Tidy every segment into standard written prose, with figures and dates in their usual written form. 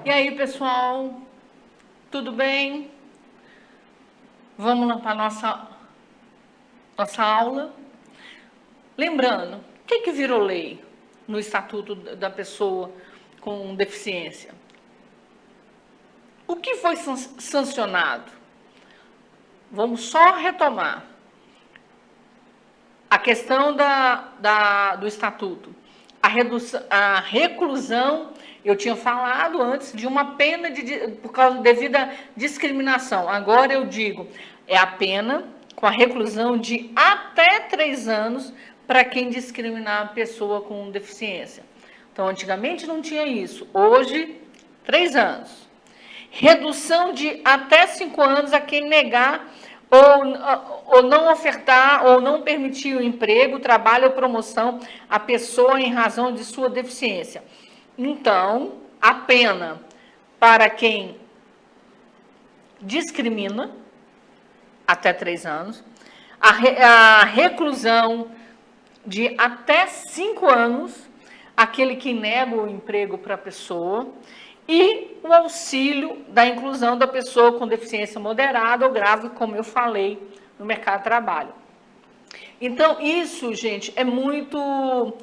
E aí, pessoal, tudo bem? Vamos lá para a nossa aula. Lembrando, o que virou lei no Estatuto da Pessoa com Deficiência? O que foi sancionado? Vamos só retomar a questão do Estatuto. A reclusão, eu tinha falado antes de uma pena por causa devido à discriminação. Agora eu digo, é a pena com a reclusão de até 3 anos para quem discriminar a pessoa com deficiência. Então, antigamente não tinha isso. Hoje, 3 anos. Redução de até 5 anos a quem negar ou não ofertar ou não permitir o emprego, trabalho ou promoção à pessoa em razão de sua deficiência. Então, a pena para quem discrimina, até 3 anos, a reclusão de até 5 anos, aquele que nega o emprego para a pessoa, e o auxílio da inclusão da pessoa com deficiência moderada ou grave, como eu falei, no mercado de trabalho. Então, isso, gente, é muito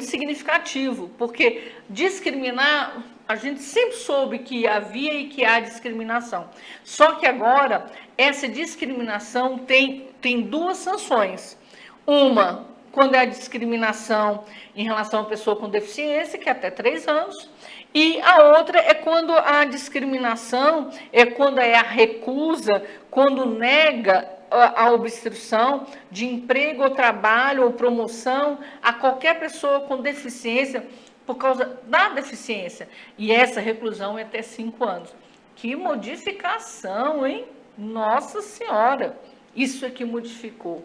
significativo, porque discriminar, a gente sempre soube que havia e que há discriminação. Só que agora, essa discriminação tem 2 sanções. Uma, quando é a discriminação em relação à pessoa com deficiência, que é até 3 anos, e a outra é quando a discriminação, quando é a recusa, quando nega a obstrução de emprego ou trabalho ou promoção a qualquer pessoa com deficiência por causa da deficiência. E essa reclusão é até 5 anos. Que modificação, hein? Nossa Senhora! Isso é que modificou.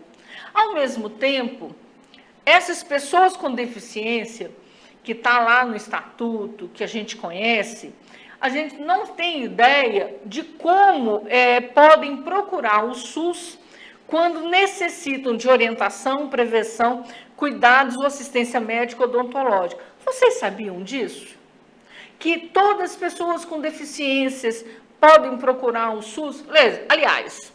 Ao mesmo tempo, essas pessoas com deficiência, que está lá no Estatuto, que a gente conhece, a gente não tem ideia de como podem procurar o SUS quando necessitam de orientação, prevenção, cuidados ou assistência médica odontológica. Vocês sabiam disso? Que todas as pessoas com deficiências podem procurar o SUS? Aliás,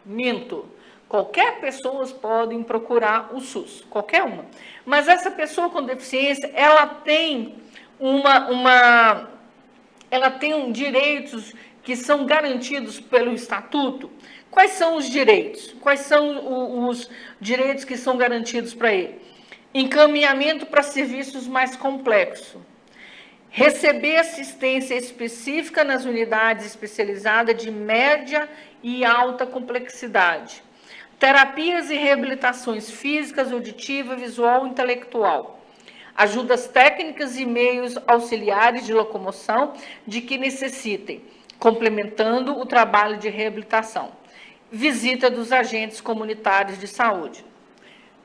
minto. Qualquer pessoa pode procurar o SUS, qualquer uma. Mas essa pessoa com deficiência, ela tem ela tem direitos que são garantidos pelo Estatuto. Quais são os direitos? Quais são os direitos que são garantidos para ele? Encaminhamento para serviços mais complexos. Receber assistência específica nas unidades especializadas de média e alta complexidade. Terapias e reabilitações físicas, auditiva, visual e intelectual. Ajudas técnicas e meios auxiliares de locomoção de que necessitem, complementando o trabalho de reabilitação. Visita dos agentes comunitários de saúde.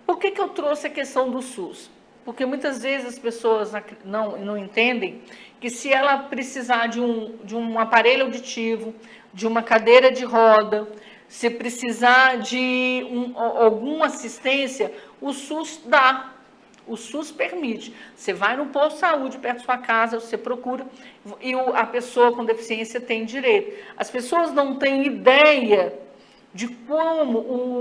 Por que eu trouxe a questão do SUS? Porque muitas vezes as pessoas não entendem que se ela precisar de um aparelho auditivo, de uma cadeira de roda, se precisar de alguma assistência, o SUS dá. O SUS permite. Você vai no posto de saúde perto da sua casa, você procura, e a pessoa com deficiência tem direito. As pessoas não têm ideia de como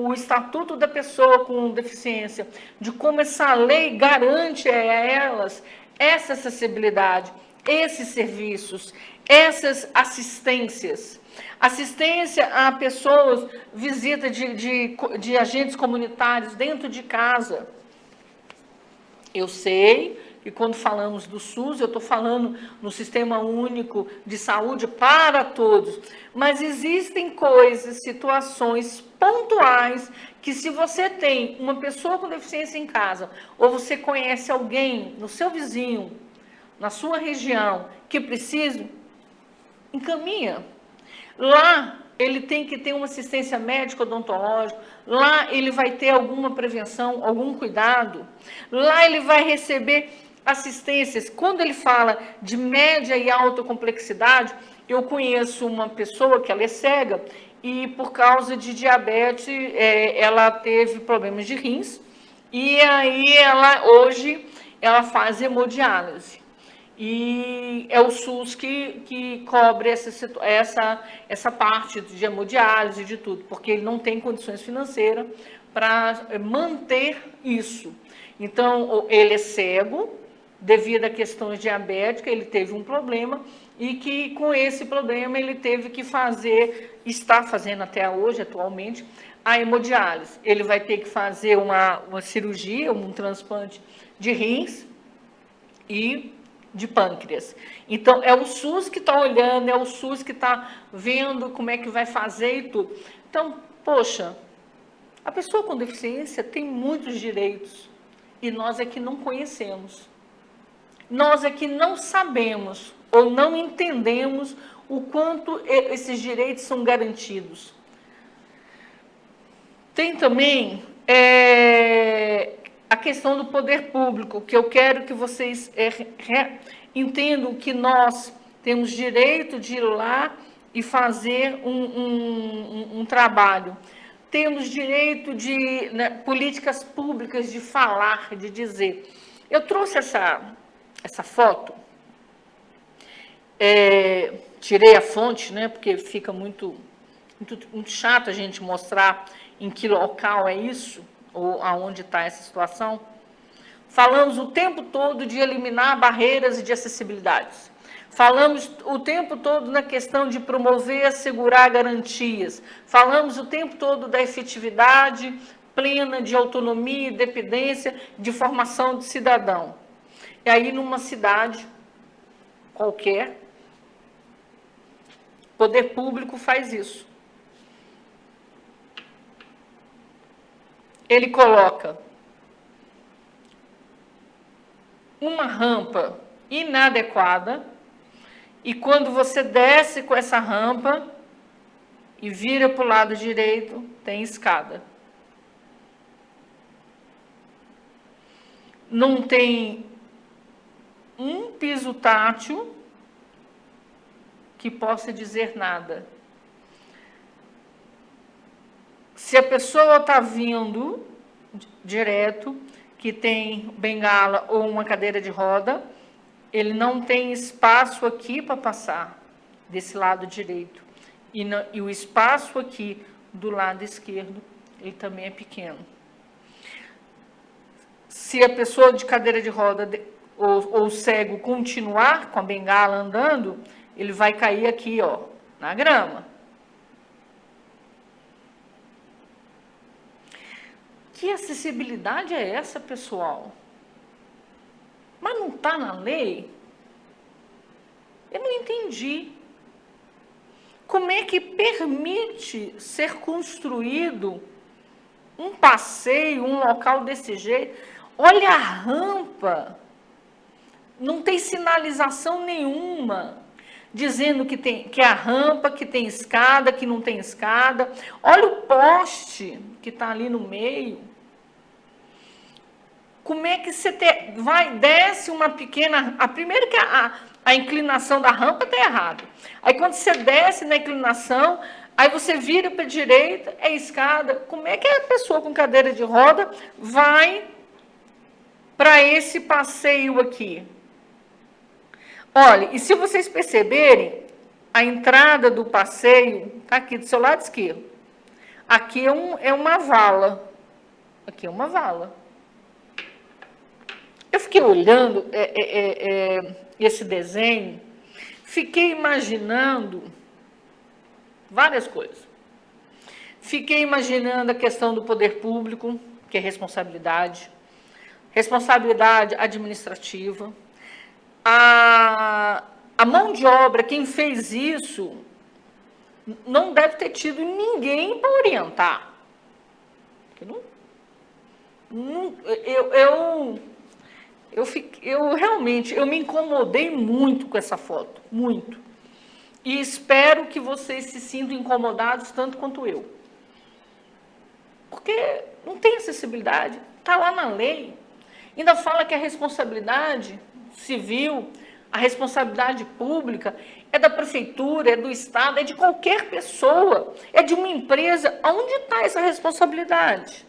o Estatuto da Pessoa com Deficiência, de como essa lei garante a elas essa acessibilidade, esses serviços, essas assistências. Assistência a pessoas, visita de agentes comunitários dentro de casa. Eu sei que quando falamos do SUS, eu estou falando no Sistema Único de Saúde para todos, mas existem coisas, situações pontuais que se você tem uma pessoa com deficiência em casa, ou você conhece alguém no seu vizinho, na sua região, que precisa, encaminha. Lá ele tem que ter uma assistência médica odontológica, lá ele vai ter alguma prevenção, algum cuidado, lá ele vai receber assistências, quando ele fala de média e alta complexidade, eu conheço uma pessoa que ela é cega e por causa de diabetes ela teve problemas de rins e aí hoje ela faz hemodiálise. E é o SUS que cobre essa parte de hemodiálise, de tudo, porque ele não tem condições financeiras para manter isso. Então, ele é cego, devido a questões diabéticas, ele teve um problema, e que com esse problema ele teve que está fazendo até hoje, atualmente, a hemodiálise. Ele vai ter que fazer uma cirurgia, um transplante de rins e de pâncreas. Então, é o SUS que está olhando, é o SUS que está vendo como é que vai fazer e tudo. Então, poxa, a pessoa com deficiência tem muitos direitos e nós é que não conhecemos. Nós é que não sabemos ou não entendemos o quanto esses direitos são garantidos. Tem também a questão do poder público, que eu quero que vocês entendam que nós temos direito de ir lá e fazer um trabalho. Temos direito de políticas públicas, de falar, de dizer. Eu trouxe essa foto, tirei a fonte, né, porque fica muito chato a gente mostrar em que local é isso, ou aonde está essa situação. Falamos o tempo todo de eliminar barreiras e de acessibilidades. Falamos o tempo todo na questão de promover e assegurar garantias. Falamos o tempo todo da efetividade plena de autonomia, independência, de formação de cidadão. E aí, numa cidade qualquer, o poder público faz isso. Ele coloca uma rampa inadequada e quando você desce com essa rampa e vira para o lado direito, tem escada. Não tem um piso tátil que possa dizer nada. Se a pessoa está vindo direto, que tem bengala ou uma cadeira de roda, ele não tem espaço aqui para passar desse lado direito. E o espaço aqui do lado esquerdo, ele também é pequeno. Se a pessoa de cadeira de roda ou cego continuar com a bengala andando, ele vai cair aqui, ó, na grama. Que acessibilidade é essa, pessoal? Mas não está na lei? Eu não entendi. Como é que permite ser construído um passeio, um local desse jeito? Olha a rampa. Não tem sinalização nenhuma dizendo que é a rampa, que tem escada, que não tem escada. Olha o poste que está ali no meio. Como é que você desce uma pequena... Primeiro que a inclinação da rampa está errada. Aí quando você desce na inclinação, aí você vira para a direita, é escada. Como é que a pessoa com cadeira de roda vai para esse passeio aqui? Olha, e se vocês perceberem, a entrada do passeio está aqui do seu lado esquerdo. Aqui é uma vala. Aqui é uma vala. Eu fiquei olhando esse desenho, fiquei imaginando várias coisas. Fiquei imaginando a questão do poder público, que é responsabilidade administrativa. A mão de obra, quem fez isso, não deve ter tido ninguém para orientar. Eu realmente me incomodei muito com essa foto, muito. E espero que vocês se sintam incomodados tanto quanto eu. Porque não tem acessibilidade, está lá na lei. Ainda fala que a responsabilidade civil, a responsabilidade pública é da prefeitura, é do Estado, é de qualquer pessoa, é de uma empresa. Onde está essa responsabilidade?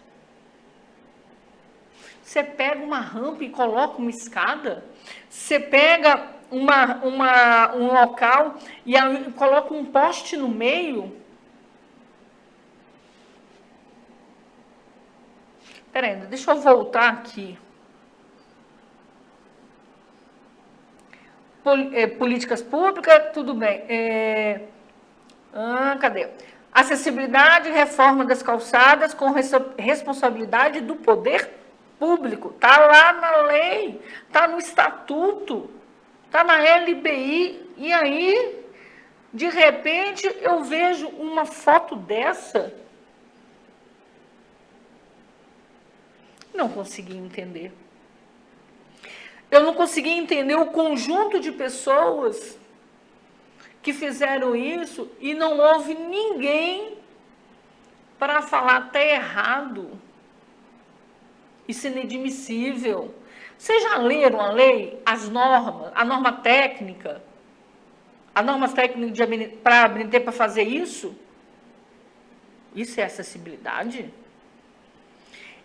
Você pega uma rampa e coloca uma escada? Você pega um local e coloca um poste no meio? Peraí, deixa eu voltar aqui. Políticas públicas, tudo bem. Cadê? Acessibilidade e reforma das calçadas com responsabilidade do poder público. Está lá na lei, está no estatuto, está na LBI. E aí, de repente, eu vejo uma foto dessa. Não consegui entender. Eu não consegui entender o conjunto de pessoas que fizeram isso e não houve ninguém para falar está errado. Isso é inadmissível. Vocês já leram a lei, as normas, a norma técnica? A norma técnica para fazer isso? Isso é acessibilidade?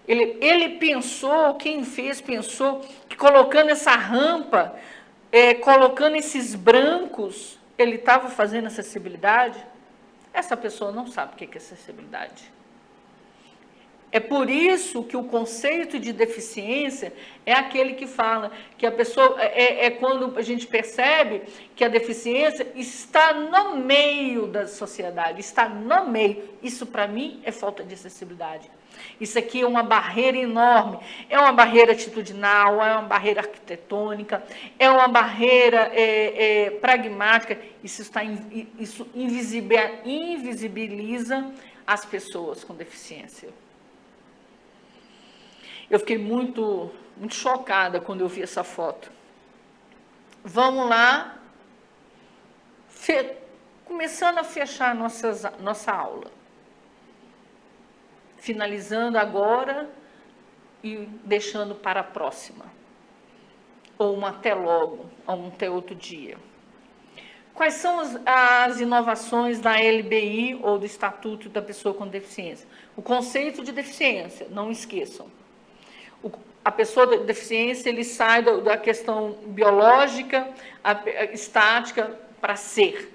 Ele pensou, quem fez pensou que colocando essa rampa, colocando esses brancos, ele estava fazendo acessibilidade? Essa pessoa não sabe o que é acessibilidade. É por isso que o conceito de deficiência é aquele que fala que a pessoa, quando a gente percebe que a deficiência está no meio da sociedade, está no meio. Isso, para mim, é falta de acessibilidade. Isso aqui é uma barreira enorme, é uma barreira atitudinal, é uma barreira arquitetônica, é uma barreira pragmática. Isso invisibiliza as pessoas com deficiência. Eu fiquei muito chocada quando eu vi essa foto. Vamos lá, começando a fechar nossa aula. Finalizando agora e deixando para a próxima. Ou até logo, ou até outro dia. Quais são as inovações da LBI ou do Estatuto da Pessoa com Deficiência? O conceito de deficiência, não esqueçam. A pessoa com deficiência, ele sai da questão biológica, estática, para ser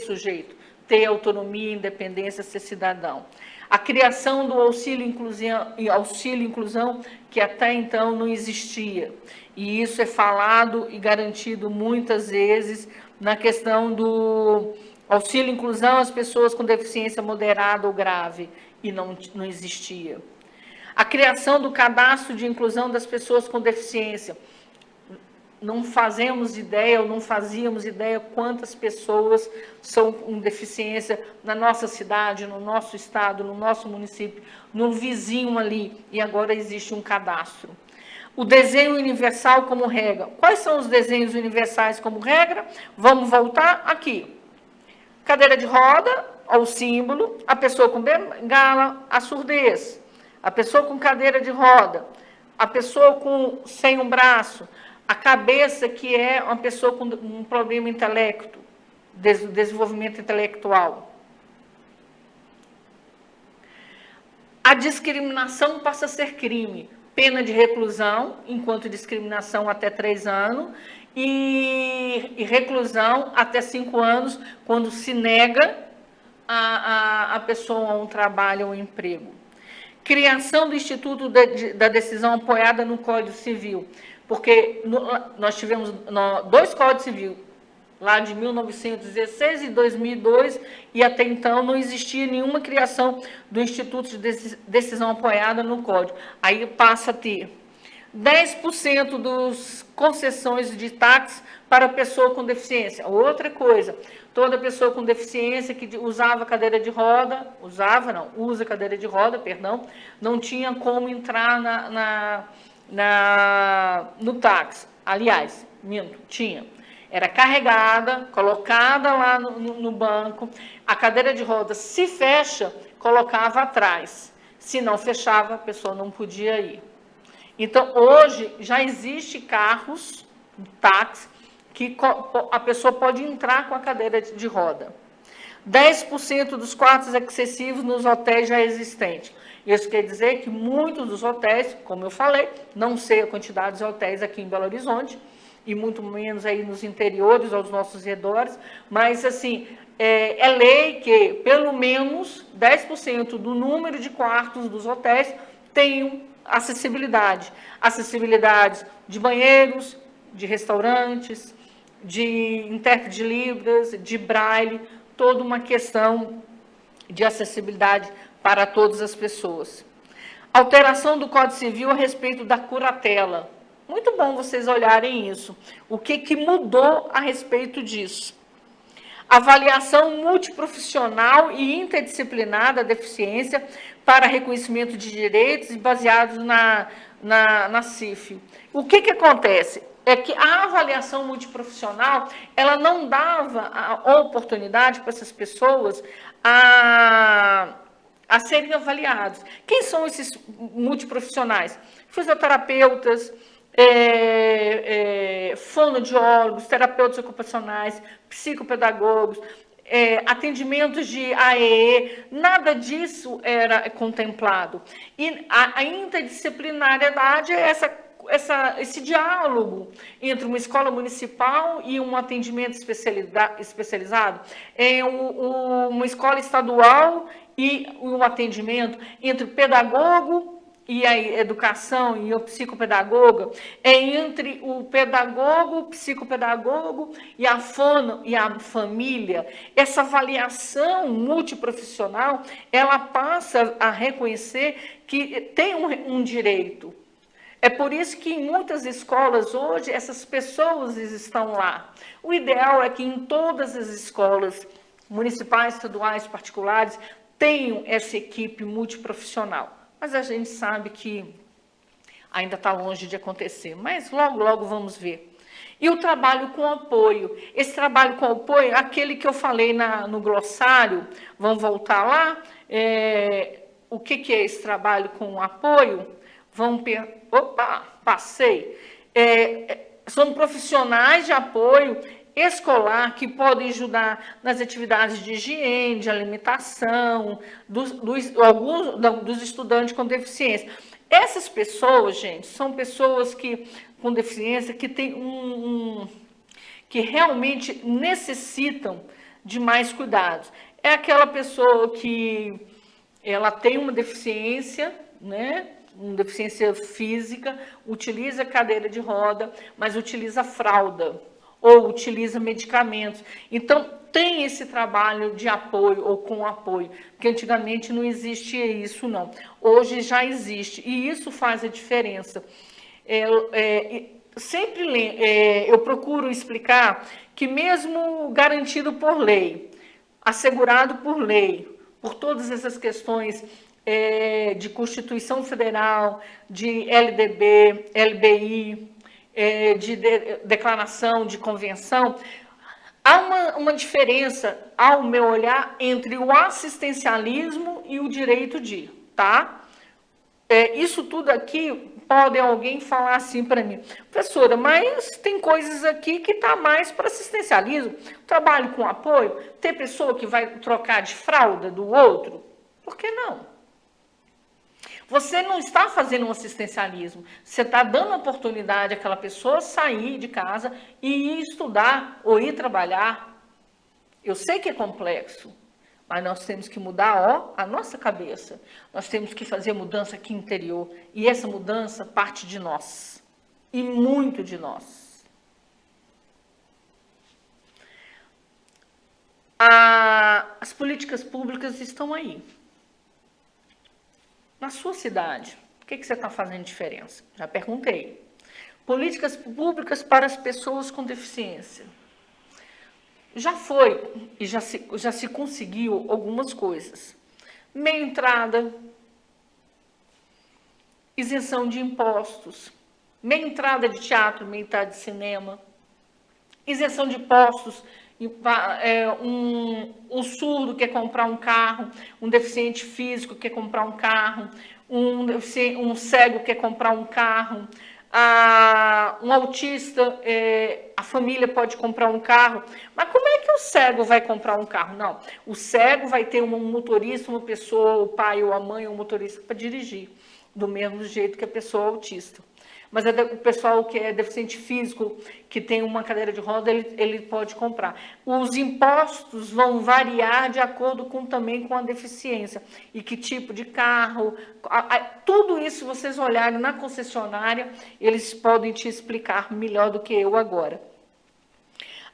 sujeito, ter autonomia, independência, ser cidadão. A criação do auxílio inclusão, que até então não existia. E isso é falado e garantido muitas vezes na questão do auxílio inclusão às pessoas com deficiência moderada ou grave, e não existia. A criação do cadastro de inclusão das pessoas com deficiência. Não fazemos ideia, ou não fazíamos ideia quantas pessoas são com deficiência na nossa cidade, no nosso estado, no nosso município, no vizinho ali, e agora existe um cadastro. O desenho universal como regra. Quais são os desenhos universais como regra? Vamos voltar aqui. Cadeira de roda, o símbolo, a pessoa com bengala, a surdez. A pessoa com cadeira de roda, a pessoa sem um braço, a cabeça, que é uma pessoa com um problema intelecto, desenvolvimento intelectual. A discriminação passa a ser crime, pena de reclusão, enquanto discriminação até 3 anos, e reclusão até 5 anos, quando se nega a pessoa a um trabalho ou um emprego. Criação do Instituto da Decisão apoiada no Código Civil, porque nós tivemos 2 Códigos Civis, lá de 1916 e 2002, e até então não existia nenhuma criação do Instituto de Decisão apoiada no Código. Aí passa a ter 10% das concessões de táxi para pessoa com deficiência. Outra coisa, toda pessoa com deficiência que usava cadeira de roda, usa cadeira de roda, não tinha como entrar no táxi. Aliás, tinha. Era carregada, colocada lá no banco, a cadeira de roda se fecha, colocava atrás. Se não fechava, a pessoa não podia ir. Então, hoje, já existe carros, táxi, que a pessoa pode entrar com a cadeira de roda. 10% dos quartos acessíveis nos hotéis já existentes. Isso quer dizer que muitos dos hotéis, como eu falei, não sei a quantidade de hotéis aqui em Belo Horizonte, e muito menos aí nos interiores, aos nossos redores, mas assim, é lei que pelo menos 10% do número de quartos dos hotéis tenham acessibilidade. Acessibilidade de banheiros, de restaurantes, de intérprete de Libras, de Braille, toda uma questão de acessibilidade para todas as pessoas. Alteração do Código Civil a respeito da curatela. Muito bom vocês olharem isso. O que mudou a respeito disso? Avaliação multiprofissional e interdisciplinar da deficiência para reconhecimento de direitos baseados na CIF. O que acontece? É que a avaliação multiprofissional, ela não dava a oportunidade para essas pessoas a serem avaliados. Quem são esses multiprofissionais? Fisioterapeutas, fonoaudiólogos, terapeutas ocupacionais, psicopedagogos, atendimentos de AEE, nada disso era contemplado. E a interdisciplinariedade é esse diálogo entre uma escola municipal e um atendimento especializado, uma escola estadual e um atendimento entre o pedagogo e a educação e o psicopedagoga, entre o pedagogo, o psicopedagogo e a fono e a família. Essa avaliação multiprofissional, ela passa a reconhecer que tem um direito. É por isso que em muitas escolas hoje, essas pessoas estão lá. O ideal é que em todas as escolas municipais, estaduais, particulares, tenham essa equipe multiprofissional. Mas a gente sabe que ainda está longe de acontecer. Mas logo, logo vamos ver. E o trabalho com apoio. Esse trabalho com apoio, aquele que eu falei no glossário, vamos voltar lá. O que é esse trabalho com apoio? Opa, passei. São profissionais de apoio escolar que podem ajudar nas atividades de higiene, de alimentação, dos estudantes com deficiência. Essas pessoas, gente, são pessoas com deficiência que que realmente necessitam de mais cuidados. É aquela pessoa que ela tem uma deficiência, né? Uma deficiência física, utiliza cadeira de roda, mas utiliza fralda ou utiliza medicamentos. Então, tem esse trabalho de apoio ou com apoio, porque antigamente não existia isso, não. Hoje já existe, e isso faz a diferença. Eu procuro explicar que mesmo garantido por lei, assegurado por lei, por todas essas questões de Constituição Federal, de LDB, LBI, de declaração, de convenção, há uma diferença, ao meu olhar, entre o assistencialismo e o direito de, tá? Isso tudo aqui, pode alguém falar assim para mim, professora, mas tem coisas aqui que está mais para assistencialismo, trabalho com apoio, tem pessoa que vai trocar de fralda do outro, por que não? Você não está fazendo um assistencialismo, você está dando oportunidade àquela pessoa sair de casa e ir estudar ou ir trabalhar. Eu sei que é complexo, mas nós temos que mudar a nossa cabeça. Nós temos que fazer mudança aqui interior. E essa mudança parte de nós. E muito de nós. As políticas públicas estão aí. Na sua cidade, o que você está fazendo diferença? Já perguntei. Políticas públicas para as pessoas com deficiência. Já foi e já se conseguiu algumas coisas. Meia entrada, isenção de impostos, meia entrada de teatro, meia entrada de cinema, isenção de impostos. Um surdo quer comprar um carro, um deficiente físico quer comprar um carro, um cego quer comprar um carro, um autista, a família pode comprar um carro, mas como é que o cego vai comprar um carro? Não, o cego vai ter um motorista, uma pessoa, o pai ou a mãe, um motorista para dirigir, do mesmo jeito que a pessoa autista. Mas o pessoal que é deficiente físico, que tem uma cadeira de roda, ele pode comprar. Os impostos vão variar de acordo também com a deficiência. E que tipo de carro, tudo isso, vocês olharem na concessionária, eles podem te explicar melhor do que eu agora.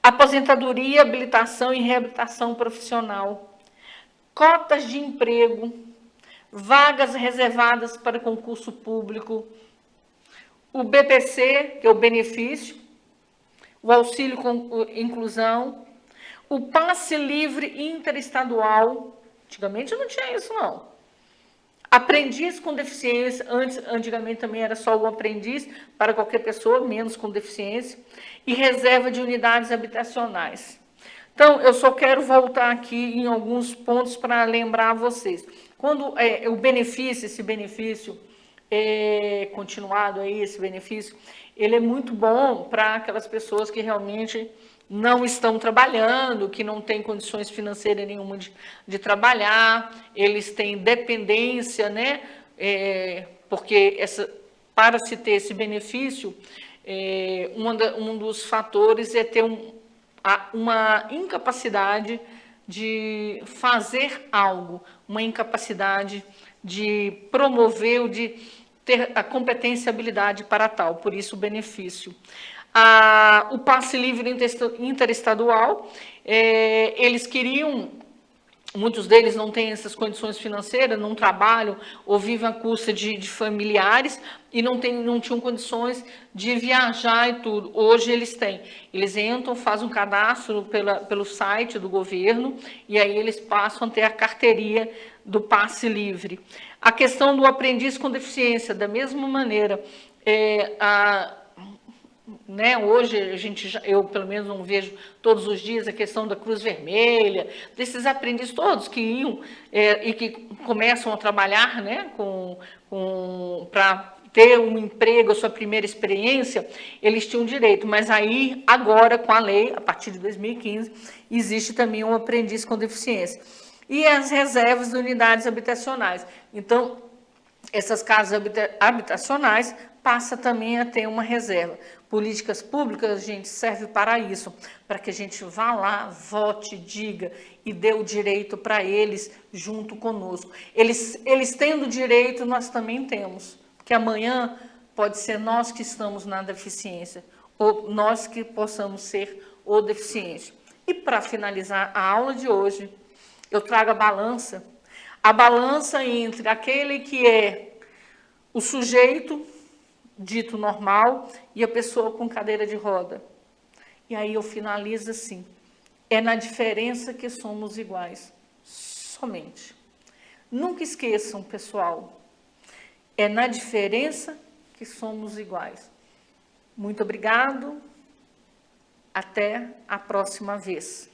Aposentadoria, habilitação e reabilitação profissional. Cotas de emprego, vagas reservadas para concurso público, o BPC, que é o benefício, o auxílio com inclusão, o passe livre interestadual, antigamente não tinha isso não. Aprendiz com deficiência, antigamente também era só o aprendiz para qualquer pessoa, menos com deficiência, e reserva de unidades habitacionais. Então, eu só quero voltar aqui em alguns pontos para lembrar vocês. Quando o benefício, esse benefício continuado aí, esse benefício, ele é muito bom para aquelas pessoas que realmente não estão trabalhando, que não têm condições financeiras nenhuma de trabalhar, eles têm dependência, né? Porque para se ter esse benefício, um dos fatores é ter uma incapacidade de fazer algo, uma incapacidade de promover ou de ter a competência e habilidade para tal, por isso o benefício. O passe livre interestadual, eles queriam, muitos deles não têm essas condições financeiras, não trabalham ou vivem à custa de familiares e não tinham condições de viajar e tudo. Hoje eles têm. Eles entram, fazem um cadastro pelo site do governo e aí eles passam a ter a carteirinha do passe livre. A questão do aprendiz com deficiência, da mesma maneira, hoje eu pelo menos não vejo todos os dias a questão da Cruz Vermelha, desses aprendizes todos que iam e que começam a trabalhar, né, para ter um emprego, a sua primeira experiência, eles tinham direito, mas aí agora com a lei, a partir de 2015, existe também um aprendiz com deficiência. E as reservas de unidades habitacionais. Então, essas casas habitacionais passa também a ter uma reserva. Políticas públicas, gente, serve para isso, para que a gente vá lá, vote, diga e dê o direito para eles junto conosco. Eles tendo direito, nós também temos, porque amanhã pode ser nós que estamos na deficiência, ou nós que possamos ser o deficiente. E para finalizar a aula de hoje, eu trago a balança entre aquele que é o sujeito dito normal e a pessoa com cadeira de roda. E aí eu finalizo assim, é na diferença que somos iguais, somente. Nunca esqueçam, pessoal, é na diferença que somos iguais. Muito obrigado, até a próxima vez.